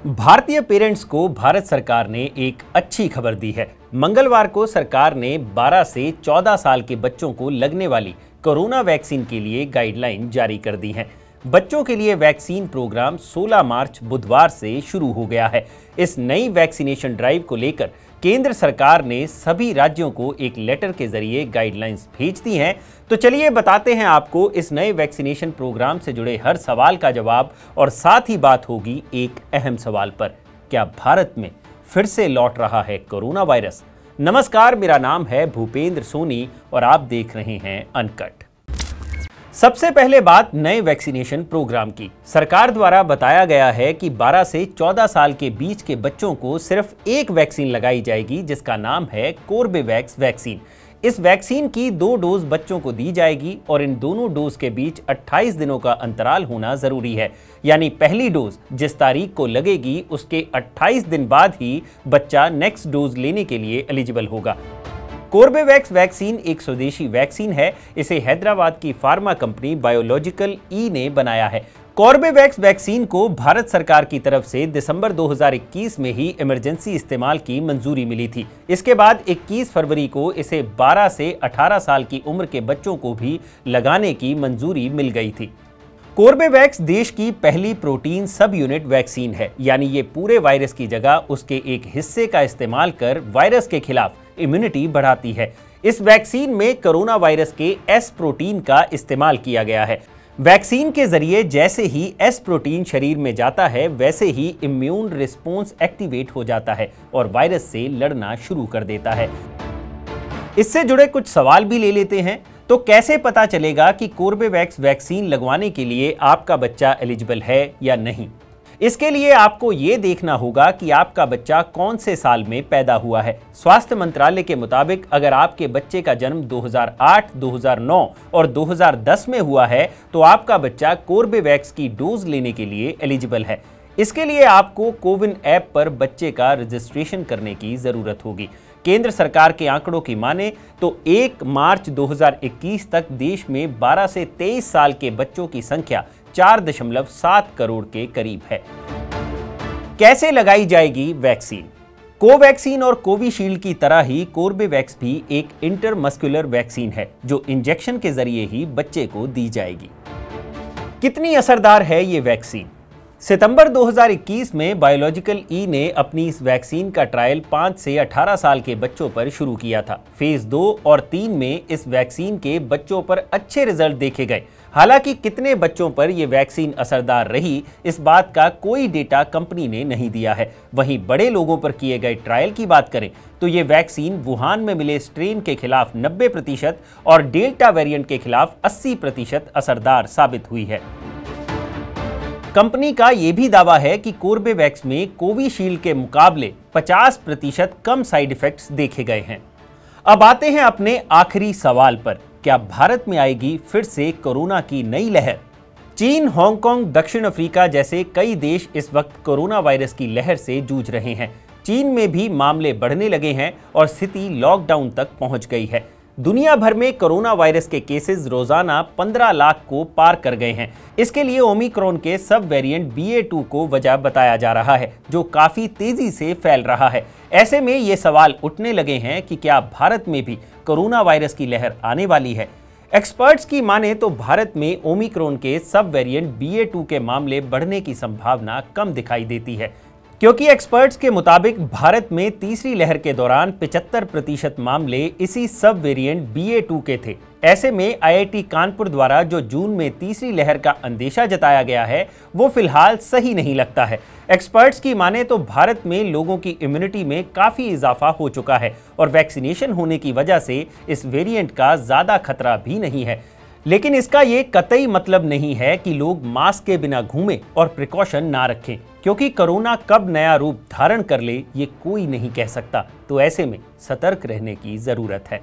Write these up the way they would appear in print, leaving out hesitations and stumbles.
भारतीय पेरेंट्स को भारत सरकार ने एक अच्छी खबर दी है। मंगलवार को सरकार ने 12 से 14 साल के बच्चों को लगने वाली कोरोना वैक्सीन के लिए गाइडलाइन जारी कर दी हैं। बच्चों के लिए वैक्सीन प्रोग्राम 16 मार्च बुधवार से शुरू हो गया है। इस नई वैक्सीनेशन ड्राइव को लेकर केंद्र सरकार ने सभी राज्यों को एक लेटर के जरिए गाइडलाइंस भेज दी हैं। तो चलिए बताते हैं आपको इस नए वैक्सीनेशन प्रोग्राम से जुड़े हर सवाल का जवाब, और साथ ही बात होगी एक अहम सवाल पर, क्या भारत में फिर से लौट रहा है कोरोना वायरस। नमस्कार, मेरा नाम है भूपेंद्र सोनी और आप देख रहे हैं अनकट। सबसे पहले बात नए वैक्सीनेशन प्रोग्राम की। सरकार द्वारा बताया गया है कि 12 से 14 साल के बीच के बच्चों को सिर्फ एक वैक्सीन लगाई जाएगी, जिसका नाम है कोर्बेवैक्स वैक्सीन। इस वैक्सीन की 2 डोज बच्चों को दी जाएगी और इन दोनों डोज के बीच 28 दिनों का अंतराल होना जरूरी है। यानी पहली डोज जिस तारीख को लगेगी उसके 28 दिन बाद ही बच्चा नेक्स्ट डोज लेने के लिए एलिजिबल होगा। कोर्बेवैक्स वैक्सीन एक स्वदेशी वैक्सीन है। इसे हैदराबाद की फार्मा कंपनी बायोलॉजिकल ई ने बनाया है। कोर्बेवैक्स वैक्सीन को भारत सरकार की तरफ से दिसंबर 2021 में ही इमरजेंसी इस्तेमाल की मंजूरी मिली थी। इसके बाद 21 फरवरी को इसे 12 से 18 साल की उम्र के बच्चों को भी लगाने की मंजूरी मिल गई थी। कोर्बेवैक्स देश की पहली प्रोटीन सब यूनिट वैक्सीन है, यानी ये पूरे वायरस की जगह उसके एक हिस्से का इस्तेमाल कर वायरस के खिलाफ इम्यूनिटी बढ़ाती है। इस वैक्सीन में कोरोना वायरस के एस प्रोटीन का इस्तेमाल किया गया है। वैक्सीन के जरिए जैसे ही एस प्रोटीन शरीर में जाता है, वैसे ही इम्यून रिस्पॉन्स एक्टिवेट हो जाता है और वायरस से लड़ना शुरू कर देता है। इससे जुड़े कुछ सवाल भी ले लेते हैं। तो कैसे पता चलेगा कि कोर्बेवैक्स वैक्सीन लगवाने के लिए आपका बच्चा एलिजिबल है या नहीं? इसके लिए आपको ये देखना होगा कि आपका बच्चा कौन से साल में पैदा हुआ है। स्वास्थ्य मंत्रालय के मुताबिक अगर आपके बच्चे का जन्म 2008, 2009 और 2010 में हुआ है तो आपका बच्चा कोर्बेवैक्स की डोज लेने के लिए एलिजिबल है। इसके लिए आपको कोविन ऐप पर बच्चे का रजिस्ट्रेशन करने की जरूरत होगी। केंद्र सरकार के आंकड़ों की माने तो 1 मार्च 2021 तक देश में 12 से 23 साल के बच्चों की संख्या 4.7 करोड़ के करीब है। कैसे लगाई जाएगी वैक्सीन? कोवैक्सीन और कोविशील्ड की तरह ही कोर्बेवैक्स भी एक इंटरमस्कुलर वैक्सीन है जो इंजेक्शन के जरिए ही बच्चे को दी जाएगी। कितनी असरदार है ये वैक्सीन? सितंबर 2021 में बायोलॉजिकल ई ने अपनी इस वैक्सीन का ट्रायल 5 से 18 साल के बच्चों पर शुरू किया था। फेज 2 और 3 में इस वैक्सीन के बच्चों पर अच्छे रिजल्ट देखे गए। हालांकि कितने बच्चों पर यह वैक्सीन असरदार रही, इस बात का कोई डेटा कंपनी ने नहीं दिया है। वहीं बड़े लोगों पर किए गए ट्रायल की बात करें तो ये वैक्सीन वुहान में मिले स्ट्रेन के खिलाफ 90% और डेल्टा वेरिएंट के खिलाफ 80% असरदार साबित हुई है। कंपनी का यह भी दावा है कि कोर्बेवैक्स में कोविशील्ड के मुकाबले 50% कम साइड इफेक्ट्स देखे गए हैं। अब आते हैं अपने आखिरी सवाल पर, क्या भारत में आएगी फिर से कोरोना की नई लहर? चीन, हांगकांग, दक्षिण अफ्रीका जैसे कई देश इस वक्त कोरोना वायरस की लहर से जूझ रहे हैं। चीन में भी मामले बढ़ने लगे हैं और स्थिति लॉकडाउन तक पहुंच गई है। दुनिया भर में कोरोना वायरस के केसेस रोजाना 15 लाख को पार कर गए हैं। इसके लिए ओमिक्रॉन के सब वेरिएंट BA.2 को वजह बताया जा रहा है, जो काफी तेजी से फैल रहा है। ऐसे में ये सवाल उठने लगे हैं कि क्या भारत में भी कोरोना वायरस की लहर आने वाली है? एक्सपर्ट्स की माने तो भारत में ओमिक्रॉन के सब वेरिएंट BA.2 के मामले बढ़ने की संभावना कम दिखाई देती है, क्योंकि एक्सपर्ट्स के मुताबिक भारत में तीसरी लहर के दौरान 75% मामले इसी सब वेरिएंट BA.2 के थे। ऐसे में IIT कानपुर द्वारा जो जून में तीसरी लहर का अंदेशा जताया गया है, वो फिलहाल सही नहीं लगता है। एक्सपर्ट्स की माने तो भारत में लोगों की इम्यूनिटी में काफी इजाफा हो चुका है और वैक्सीनेशन होने की वजह से इस वेरिएंट का ज्यादा खतरा भी नहीं है। लेकिन इसका ये कतई मतलब नहीं है कि लोग मास्क के बिना घूमें और प्रिकॉशन ना रखें, क्योंकि कोरोना कब नया रूप धारण कर ले ये कोई नहीं कह सकता। तो ऐसे में सतर्क रहने की जरूरत है।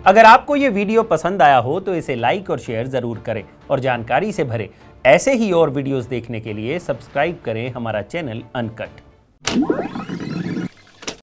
अगर आपको ये वीडियो पसंद आया हो तो इसे लाइक और शेयर जरूर करें और जानकारी से भरे ऐसे ही और वीडियोस देखने के लिए सब्सक्राइब करें हमारा चैनल अनकट।